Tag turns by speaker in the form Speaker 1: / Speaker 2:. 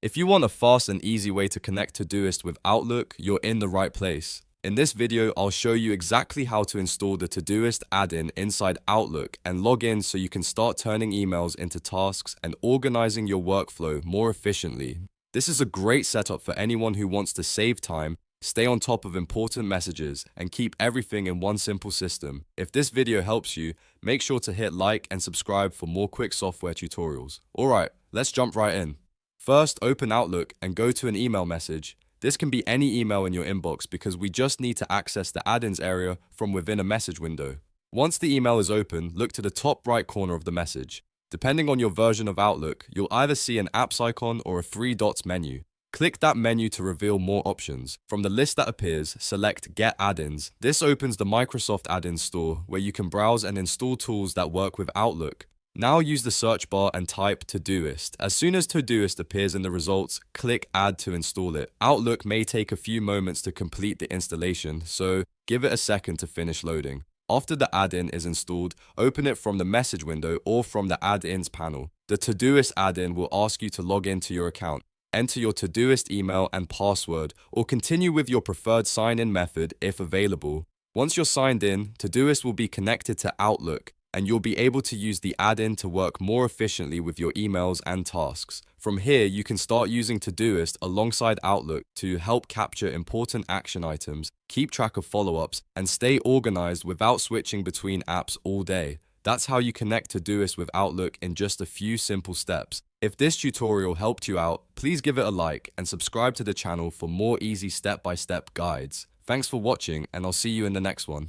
Speaker 1: If you want a fast and easy way to connect Todoist with Outlook, you're in the right place. In this video, I'll show you exactly how to install the Todoist add-in inside Outlook and log in so you can start turning emails into tasks and organizing your workflow more efficiently. This is a great setup for anyone who wants to save time, stay on top of important messages, and keep everything in one simple system. If this video helps you, make sure to hit like and subscribe for more quick software tutorials. Alright, let's jump right in. First, open Outlook and go to an email message. This can be any email in your inbox because we just need to access the add-ins area from within a message window. Once the email is open, look to the top right corner of the message. Depending on your version of Outlook, you'll either see an apps icon or a three dots menu. Click that menu to reveal more options. From the list that appears, select Get Add-ins. This opens the Microsoft Add-ins store where you can browse and install tools that work with Outlook. Now use the search bar and type Todoist. As soon as Todoist appears in the results, click Add to install it. Outlook may take a few moments to complete the installation, so give it a second to finish loading. After the add-in is installed, open it from the message window or from the add-ins panel. The Todoist add-in will ask you to log into your account. Enter your Todoist email and password, or continue with your preferred sign-in method if available. Once you're signed in, Todoist will be connected to Outlook, and you'll be able to use the add-in to work more efficiently with your emails and tasks. From here, you can start using Todoist alongside Outlook to help capture important action items, keep track of follow-ups, and stay organized without switching between apps all day. That's how you connect Todoist with Outlook in just a few simple steps. If this tutorial helped you out, please give it a like and subscribe to the channel for more easy step-by-step guides. Thanks for watching, and I'll see you in the next one.